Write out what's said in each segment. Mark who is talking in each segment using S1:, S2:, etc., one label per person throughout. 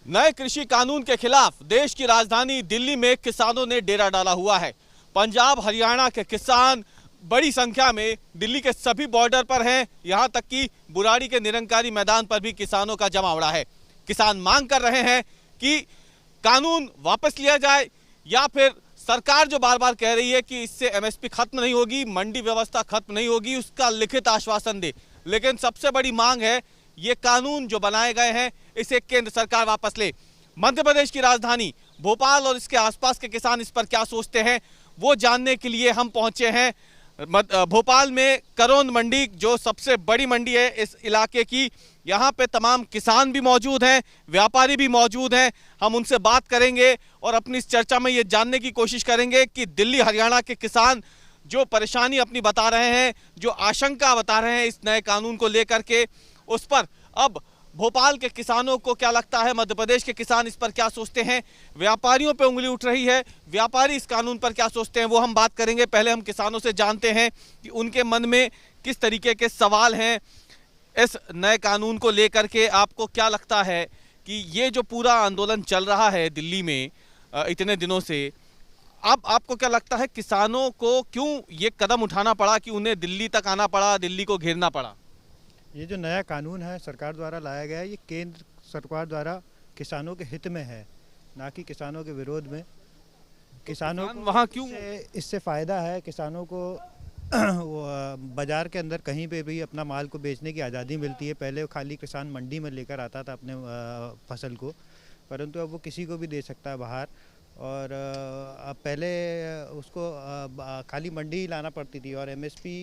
S1: नए कृषि कानून के खिलाफ देश की राजधानी दिल्ली में किसानों ने डेरा डाला हुआ है। पंजाब हरियाणा के किसान बड़ी संख्या में दिल्ली के सभी बॉर्डर पर हैं। यहां तक कि बुराड़ी के निरंकारी मैदान पर भी किसानों का जमावड़ा है। किसान मांग कर रहे हैं कि कानून वापस लिया जाए या फिर सरकार जो बार बार कह रही है कि इससे एमएसपी खत्म नहीं होगी, मंडी व्यवस्था खत्म नहीं होगी, उसका लिखित आश्वासन दे। लेकिन सबसे बड़ी मांग है ये कानून जो बनाए गए हैं इसे केंद्र सरकार वापस ले। मध्य प्रदेश की राजधानी भोपाल और इसके आसपास के किसान इस पर क्या सोचते हैं वो जानने के लिए हम पहुंचे हैं भोपाल में करौंद मंडी, जो सबसे बड़ी मंडी है इस इलाके की। यहाँ पे तमाम किसान भी मौजूद हैं, व्यापारी भी मौजूद हैं। हम उनसे बात करेंगे और अपनी इस चर्चा में ये जानने की कोशिश करेंगे कि दिल्ली हरियाणा के किसान जो परेशानी अपनी बता रहे हैं, जो आशंका बता रहे हैं इस नए कानून को लेकर के, उस पर अब भोपाल के किसानों को क्या लगता है, मध्य प्रदेश के किसान इस पर क्या सोचते हैं, व्यापारियों पे उंगली उठ रही है, व्यापारी इस कानून पर क्या सोचते हैं, वो हम बात करेंगे। पहले हम किसानों से जानते हैं कि उनके मन में किस तरीके के सवाल हैं इस नए कानून को लेकर के। आपको क्या लगता है कि ये जो पूरा आंदोलन चल रहा है दिल्ली में इतने दिनों से, अब आपको क्या लगता है किसानों को क्यों ये कदम उठाना पड़ा कि उन्हें दिल्ली तक आना पड़ा, दिल्ली को घेरना पड़ा?
S2: ये जो नया कानून है सरकार द्वारा लाया गया है, ये केंद्र सरकार द्वारा किसानों के हित में है, ना कि किसानों के विरोध में। किसानों को
S1: वहाँ क्यों
S2: इससे फ़ायदा है। किसानों को वो बाज़ार के अंदर कहीं पे भी अपना माल को बेचने की आज़ादी मिलती है। पहले खाली किसान मंडी में लेकर आता था अपने फसल को, परंतु अब वो किसी को भी दे सकता है बाहर। और अब पहले उसको खाली मंडी ही लाना पड़ती थी और एमएसपी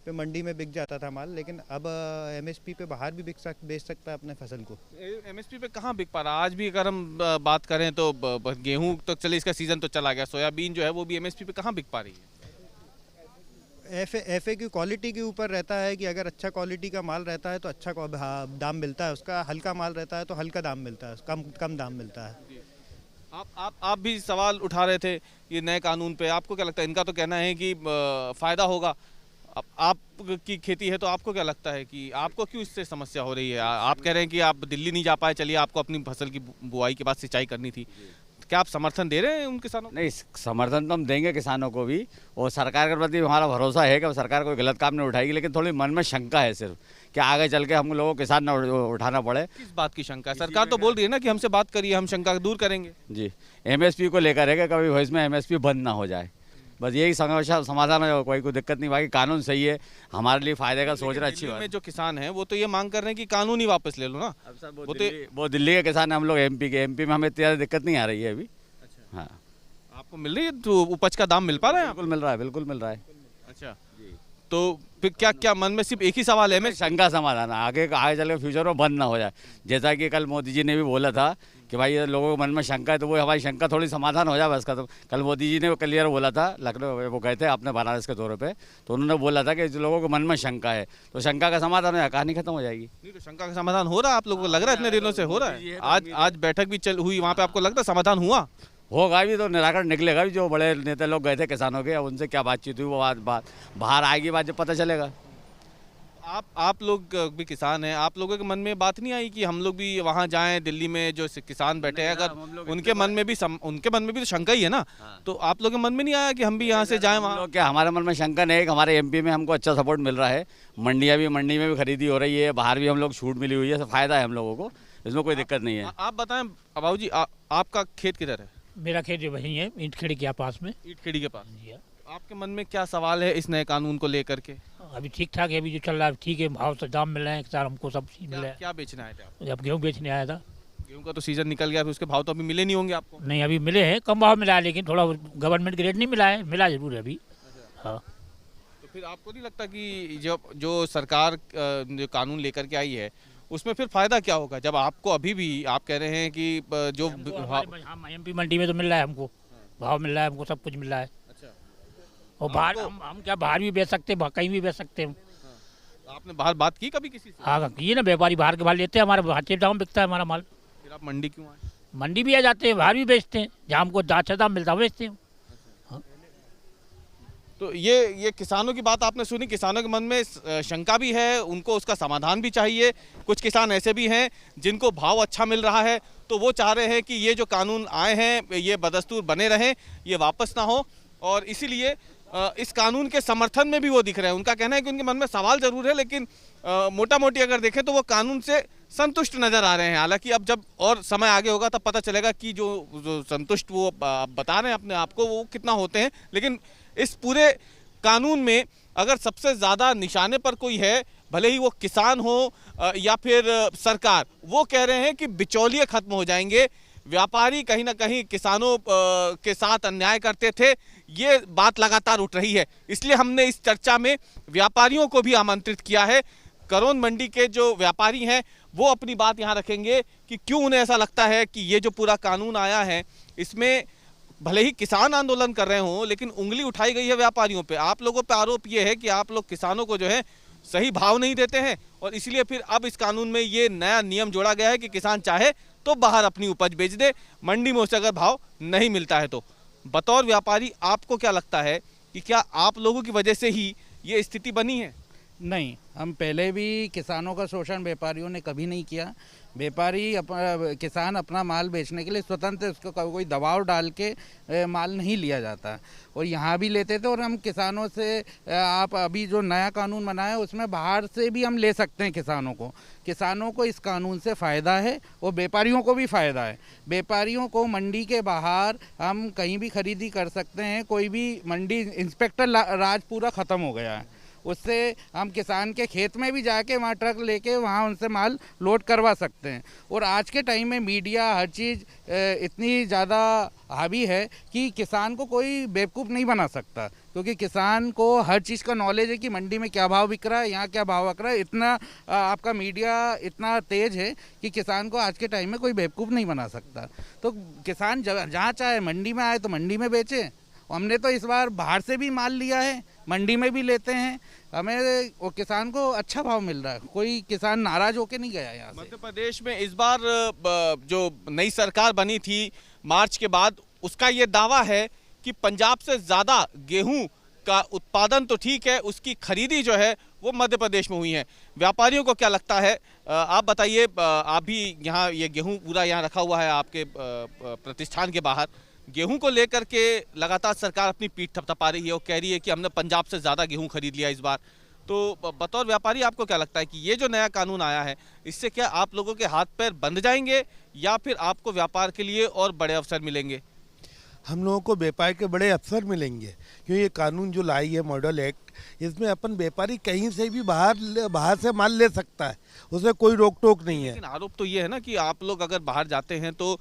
S2: पे मंडी में बिक जाता था माल, लेकिन अब एमएसपी पे बाहर भी बेच सकता है अपने फसल को।
S1: एमएसपी पे कहाँ बिक पा रहा? आज भी अगर हम बात करें तो गेहूं तो चले, इसका सीजन तो चला गया, सोयाबीन जो है वो भी एमएसपी पे कहाँ बिक पा रही है?
S2: एफए की क्वालिटी के ऊपर रहता है कि अगर अच्छा क्वालिटी का माल रहता है तो अच्छा दाम मिलता है उसका, हल्का माल रहता है तो हल्का दाम मिलता है, कम दाम मिलता है।
S1: आप भी सवाल उठा रहे थे ये नए कानून पे, आपको क्या लगता है? इनका तो कहना है कि फायदा होगा। अब आपकी खेती है तो आपको क्या लगता है कि आपको क्यों इससे समस्या हो रही है? आप कह रहे हैं कि आप दिल्ली नहीं जा पाए, चलिए आपको अपनी फसल की बुआई के बाद सिंचाई करनी थी, क्या आप समर्थन दे रहे हैं उन किसानों को?
S3: नहीं, समर्थन तो हम देंगे किसानों को भी, और सरकार के प्रति हमारा भरोसा है कि सरकार कोई गलत काम नहीं उठाएगी। लेकिन थोड़ी मन में शंका है सिर्फ कि आगे चल के हम लोगों को किसान न उठाना पड़े।
S1: किस बात की शंका है? सरकार तो बोल रही है ना कि हमसे बात करिए, हम शंका दूर करेंगे।
S3: जी, एमएसपी को लेकर है कि कभी भविष्य में एमएसपी बंद ना हो जाए, बस यही समस्या समाधान है। कोई दिक्कत नहीं, बाकी कानून सही है, हमारे लिए फायदे का सोच रहे, अच्छी बात
S1: में जो किसान हैं वो तो ये मांग कर रहे हैं कि कानून ही वापस ले लो ना।
S3: अब सर वो दिल्ली के किसान है, हम लोग एमपी में हमें इतनी ज़्यादा दिक्कत नहीं आ रही है अभी। हाँ,
S1: आपको मिल रही है तो उपज का दाम मिल पा रहा है?
S3: बिल्कुल मिल रहा है, बिल्कुल मिल रहा है।
S1: अच्छा, तो फिर क्या मन में सिर्फ एक ही सवाल है? मैं
S3: शंका समाधान आगे चल के फ्यूचर में बंद ना हो जाए, जैसा कि कल मोदी जी ने भी बोला था कि भाई ये लोगों के मन में शंका है, तो वो हमारी शंका थोड़ी समाधान हो जाए बस खत्म। कल मोदी जी ने क्लियर बोला था, लखनऊ वो गए थे अपने बनारस के दौरे पे, तो उन्होंने बोला था कि जो लोगों के मन में शंका है तो शंका का समाधान है, कहानी खत्म हो जाएगी।
S1: नहीं तो शंका का समाधान हो रहा है? आप लोगों को लग रहा है इतने दिनों से हो रहा है? आज बैठक भी हुई वहाँ पे, आपको लगता है समाधान हुआ
S3: होगा भी तो निराकरण निकलेगा भी। जो बड़े नेता लोग गए थे किसानों के, उनसे क्या बातचीत हुई वो बात बाहर आएगी, बात जब पता चलेगा।
S1: आप लोग भी किसान हैं, आप लोगों के मन में बात नहीं आई कि हम लोग भी वहाँ जाएं? दिल्ली में जो किसान बैठे हैं, अगर उनके मन में भी तो शंका ही है ना, तो आप लोगों के मन में नहीं आया कि हम भी यहाँ से जाएं वहाँ?
S3: क्या हमारे मन में शंका नहीं है कि हमारे एमपी में हमको अच्छा सपोर्ट मिल रहा है, मंडी में भी खरीदी हो रही है, बाहर भी हम लोग छूट मिली हुई है, फायदा है हम लोगों को, इसमें कोई दिक्कत नहीं है।
S1: आप बताएं बाबू जी, आपका खेत किधर है?
S4: मेरा खेत जो वहीं है, ईंट खेड़ी के पास में।
S1: ईंट खेड़ी के पास? आपके मन में क्या सवाल है इस नए कानून को लेकर के?
S4: अभी ठीक ठाक है, अभी जो चल रहा है ठीक है, भाव से दाम मिल रहे हैं, किसान हमको सब चीज मिल रहा है।
S1: क्या बेचना है आप?
S4: जब गेहूँ बेचने आया था।
S1: गेहूं का तो सीजन निकल गया, फिर उसके भाव तो अभी मिले नहीं होंगे आपको?
S4: नहीं, अभी मिले हैं, कम भाव मिला है, लेकिन थोड़ा गवर्नमेंट के रेट नहीं मिला है, मिला जरूर है अभी। हाँ,
S1: तो फिर आपको नहीं लगता कि जो सरकार जो कानून लेकर के आई है उसमें फिर फायदा क्या होगा, जब आपको अभी भी आप कह रहे हैं कि जो
S4: हम एमपी मंडी में तो मिल रहा है, हमको भाव मिल रहा है, हमको सब कुछ मिल रहा है। और बाहर हम क्या बाहर भी बेच सकते हैं, कहीं भी बेच सकते हैं।
S1: आपने बाहर बात की कभी किसी से?
S4: हाँ, किए ना, व्यापारी बाहर के भाव लेते हैं, हमारे अच्छे दाम बिकता है हमारा माल।
S1: फिर आप मंडी क्यों आए?
S4: मंडी भी आ जाते हैं, बाहर भी बेचते हैं, जहाँ हमको अच्छा दाम मिलता है बेचते हैं।
S1: तो ये किसानों की बात आपने सुनी, किसानों के मन में शंका भी है, उनको उसका समाधान भी चाहिए। कुछ किसान ऐसे भी हैं जिनको भाव अच्छा मिल रहा है, तो वो चाह रहे हैं कि ये जो कानून आए हैं ये बदस्तूर बने रहें, ये वापस ना हो, और इसीलिए इस कानून के समर्थन में भी वो दिख रहे हैं। उनका कहना है कि उनके मन में सवाल जरूर है, लेकिन मोटा मोटी अगर देखें तो वो कानून से संतुष्ट नजर आ रहे हैं। हालांकि अब जब और समय आगे होगा तब पता चलेगा कि जो संतुष्ट वो बता रहे हैं अपने आप को वो कितना होते हैं। लेकिन इस पूरे कानून में अगर सबसे ज़्यादा निशाने पर कोई है, भले ही वो किसान हो या फिर सरकार, वो कह रहे हैं कि बिचौलिए खत्म हो जाएंगे। व्यापारी कहीं ना कहीं किसानों के साथ अन्याय करते थे, ये बात लगातार उठ रही है। इसलिए हमने इस चर्चा में व्यापारियों को भी आमंत्रित किया है। करोंद मंडी के जो व्यापारी हैं वो अपनी बात यहाँ रखेंगे कि क्यों उन्हें ऐसा लगता है कि ये जो पूरा कानून आया है इसमें भले ही किसान आंदोलन कर रहे हों, लेकिन उंगली उठाई गई है व्यापारियों पे। आप लोगों पे आरोप ये है कि आप लोग किसानों को जो है सही भाव नहीं देते हैं, और इसलिए फिर अब इस कानून में ये नया नियम जोड़ा गया है कि किसान चाहे तो बाहर अपनी उपज बेच दे, मंडी में उसे अगर भाव नहीं मिलता है तो। बतौर व्यापारी आपको क्या लगता है कि क्या आप लोगों की वजह से ही ये स्थिति बनी है?
S5: नहीं, हम पहले भी किसानों का शोषण व्यापारियों ने कभी नहीं किया। व्यापारी किसान अपना माल बेचने के लिए स्वतंत्र, उसको कोई दबाव डाल के माल नहीं लिया जाता, और यहाँ भी लेते थे। और हम किसानों से, आप अभी जो नया कानून बना है उसमें बाहर से भी हम ले सकते हैं किसानों को इस कानून से फ़ायदा है और व्यापारियों को भी फ़ायदा है। व्यापारियों को मंडी के बाहर हम कहीं भी खरीदी कर सकते हैं, कोई भी मंडी इंस्पेक्टर राज पूरा ख़त्म हो गया है। उससे हम किसान के खेत में भी जाके वहाँ ट्रक लेके वहाँ उनसे माल लोड करवा सकते हैं। और आज के टाइम में मीडिया हर चीज़ इतनी ज़्यादा हावी है कि किसान को कोई बेवकूफ़ नहीं बना सकता, क्योंकि किसान को हर चीज़ का नॉलेज है कि मंडी में क्या भाव बिक रहा है, यहाँ क्या भाव बिक रहा है। इतना आपका मीडिया इतना तेज़ है कि किसान को आज के टाइम में कोई बेवकूफ़ नहीं बना सकता। तो किसान जहाँ चाहे मंडी में आए तो मंडी में बेचे। हमने तो इस बार बाहर से भी माल लिया है, मंडी में भी लेते हैं, हमें वो किसान को अच्छा भाव मिल रहा है। कोई किसान नाराज होके नहीं गया यहाँ से।
S1: मध्य प्रदेश में इस बार जो नई सरकार बनी थी मार्च के बाद, उसका ये दावा है कि पंजाब से ज़्यादा गेहूं का उत्पादन तो ठीक है, उसकी खरीदी जो है वो मध्य प्रदेश में हुई है। व्यापारियों को क्या लगता है, आप बताइए। आप भी यहाँ ये गेहूं पूरा यहाँ रखा हुआ है आपके प्रतिष्ठान के बाहर। गेहूं को लेकर के लगातार सरकार अपनी पीठ थपथपा रही है और कह रही है कि हमने पंजाब से ज़्यादा गेहूं खरीद लिया इस बार। तो बतौर व्यापारी आपको क्या लगता है कि ये जो नया कानून आया है इससे क्या आप लोगों के हाथ पैर बंध जाएंगे या फिर आपको व्यापार के लिए और बड़े अवसर मिलेंगे?
S6: हम लोगों को व्यापार के बड़े अवसर मिलेंगे, क्योंकि ये कानून जो लाई है मॉडल एक्ट, इसमें अपन व्यापारी कहीं से भी बाहर से माल ले सकता है, उसमें कोई रोक टोक नहीं है।
S1: लेकिन आरोप तो ये है ना कि आप लोग अगर बाहर जाते हैं तो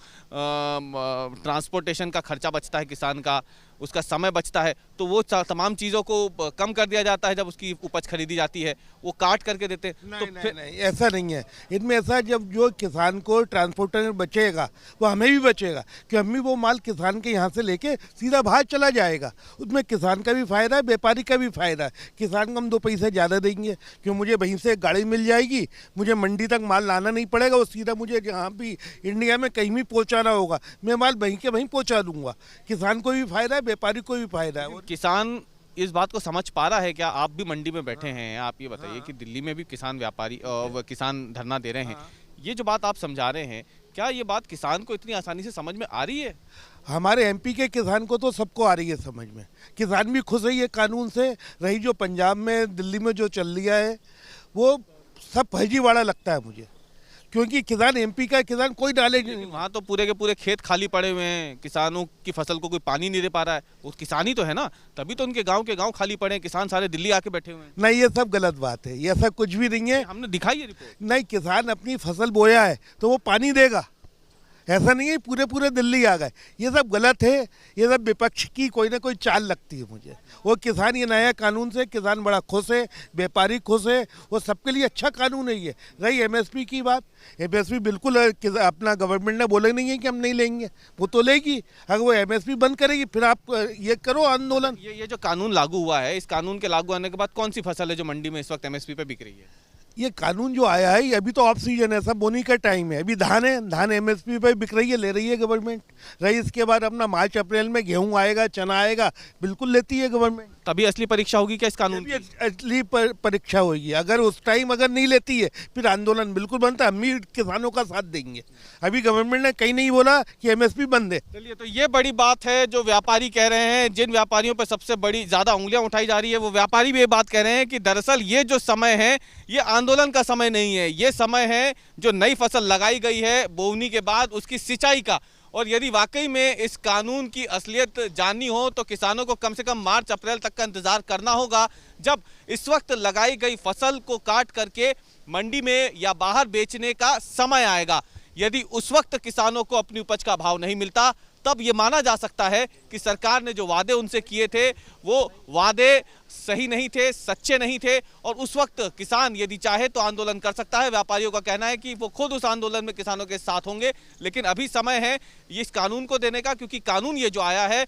S1: ट्रांसपोर्टेशन का खर्चा बचता है किसान का, उसका समय बचता है, तो वो तमाम चीज़ों को कम कर दिया जाता है जब उसकी उपज खरीदी जाती है, वो काट करके देते हैं। तो
S6: नहीं, ऐसा नहीं है। इनमें ऐसा, जब जो किसान को ट्रांसपोर्टर बचेगा वो हमें भी बचेगा, कि हम भी वो माल किसान के यहाँ से लेके सीधा बाहर चला जाएगा। उसमें किसान का भी फ़ायदा है, व्यापारी का भी फ़ायदा है। किसान को हम 2 पैसे ज़्यादा देंगे, क्यों मुझे वहीं से गाड़ी मिल जाएगी, मुझे मंडी तक माल लाना नहीं पड़ेगा, वो सीधा मुझे जहाँ भी इंडिया में कहीं भी पहुँचाना होगा मैं माल वहीं के वहीं पहुँचा दूँगा। किसान को भी फ़ायदा है, व्यापारी को भी फ़ायदा है।
S1: किसान इस बात को समझ पा रहा है क्या? आप भी मंडी में बैठे हैं, आप ये बताइए कि दिल्ली में भी किसान व्यापारी किसान धरना दे रहे हैं, ये जो बात आप समझा रहे हैं, क्या ये बात किसान को इतनी आसानी से समझ में आ रही है?
S6: हमारे एमपी के किसान को तो सबको आ रही है समझ में। किसान भी खुश है ये कानून से। रही जो पंजाब में, दिल्ली में जो चल लिया है, वो सब फर्जीवाड़ा लगता है मुझे, क्योंकि किसान एमपी का किसान कोई नॉलेज नहीं।
S1: वहाँ तो पूरे के पूरे खेत खाली पड़े हुए हैं, किसानों की फसल को कोई पानी नहीं दे पा रहा है। वो किसान ही तो है ना, तभी तो उनके गांव के गांव खाली पड़े हैं, किसान सारे दिल्ली आके बैठे हुए हैं।
S6: नहीं, ये सब गलत बात है, ये सब कुछ भी नहीं है।
S1: हमने दिखाई है रिपोर्ट।
S6: नहीं, किसान अपनी फसल बोया है तो वो पानी देगा, ऐसा नहीं है पूरे दिल्ली आ गए। ये सब गलत है, ये सब विपक्ष की कोई ना कोई चाल लगती है मुझे। वो किसान, ये नया कानून से किसान बड़ा खुश है, व्यापारी खुश है, वो सबके लिए अच्छा कानून है ये। रही एमएसपी की बात, एमएसपी बिल्कुल अपना गवर्नमेंट ने बोला नहीं है कि हम नहीं लेंगे, वो तो लेगी। अगर वो एमएसपी बंद करेगी फिर आप ये करो आंदोलन।
S1: ये जो कानून लागू हुआ है, इस कानून के लागू होने के बाद कौन सी फसल है जो मंडी में इस वक्त एमएसपी पे बिक रही है?
S6: ये कानून जो आया है, अभी तो ऑफ सीजन है, सब बोनी का टाइम है। अभी धान है, धान एमएसपी पे बिक रही है, ले रही है गवर्नमेंट। रही इसके बाद अपना मार्च अप्रैल में गेहूं आएगा, चना आएगा, बिल्कुल लेती है गवर्नमेंट।
S1: तभी असली परीक्षा होगी क्या इस कानून की?
S6: असली परीक्षा होगी। अगर उस टाइम अगर नहीं लेती है फिर आंदोलन बिल्कुल बनता है। हम भी किसानों का साथ देंगे। अभी गवर्नमेंट ने कहीं नहीं बोला कि एमएसपी बंद है।
S1: चलिए, तो ये बड़ी बात है जो व्यापारी कह रहे हैं। जिन व्यापारियों पर सबसे बड़ी ज़्यादा उंगलियां उठाई जा रही है वो व्यापारी भी ये बात कह रहे हैं कि दरअसल ये जो समय है ये आंदोलन का समय नहीं है, ये समय है जो नई फसल लगाई गई है बोवनी के बाद उसकी सिंचाई का। और यदि वाकई में इस कानून की असलियत जाननी हो तो किसानों को कम से कम मार्च अप्रैल तक का इंतजार करना होगा, जब इस वक्त लगाई गई फसल को काट करके मंडी में या बाहर बेचने का समय आएगा। यदि उस वक्त किसानों को अपनी उपज का भाव नहीं मिलता तब ये माना जा सकता है कि सरकार ने जो वादे उनसे किए थे वो वादे सही नहीं थे, सच्चे नहीं थे, और उस वक्त किसान यदि चाहे तो आंदोलन कर सकता है। व्यापारियों का कहना है कि वो खुद उस आंदोलन में किसानों के साथ होंगे, लेकिन अभी समय है इस कानून को देने का, क्योंकि कानून ये जो आया है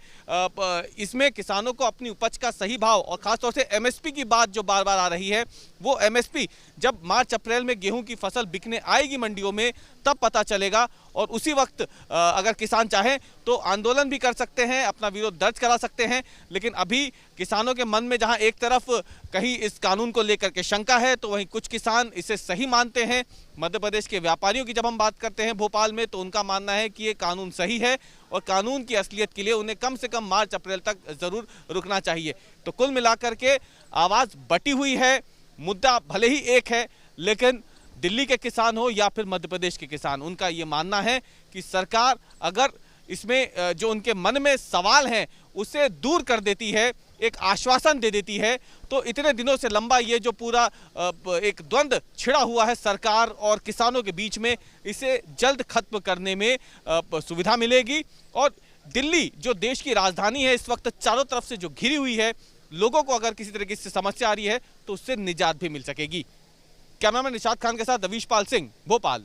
S1: इसमें किसानों को अपनी उपज का सही भाव और खासतौर से एमएसपी की बात जो बार बार आ रही है, वो एमएसपी जब मार्च अप्रैल में गेहूं की फसल बिकने आएगी मंडियों में तब पता चलेगा। और उसी वक्त अगर किसान चाहें तो आंदोलन भी कर सकते हैं, अपना विरोध दर्ज करा सकते हैं। लेकिन अभी किसानों के मन में जहां एक तरफ कहीं इस कानून को लेकर के शंका है तो वहीं कुछ किसान इसे सही मानते हैं। मध्य प्रदेश के व्यापारियों की जब हम बात करते हैं भोपाल में तो उनका मानना है कि ये कानून सही है और कानून की असलियत के लिए उन्हें कम से कम मार्च अप्रैल तक जरूर रुकना चाहिए। तो कुल मिलाकर के आवाज़ बटी हुई है, मुद्दा भले ही एक है, लेकिन दिल्ली के किसान हो या फिर मध्य प्रदेश के किसान, उनका ये मानना है कि सरकार अगर इसमें जो उनके मन में सवाल हैं उसे दूर कर देती है, एक आश्वासन दे देती है, तो इतने दिनों से लंबा ये जो पूरा एक द्वंद्व छिड़ा हुआ है सरकार और किसानों के बीच में, इसे जल्द खत्म करने में सुविधा मिलेगी। और दिल्ली जो देश की राजधानी है इस वक्त चारों तरफ से जो घिरी हुई है, लोगों को अगर किसी तरीके से समस्या आ रही है तो उससे निजात भी मिल सकेगी। कैमरामैन निशाद खान के साथ दवीश पाल सिंह, भोपाल।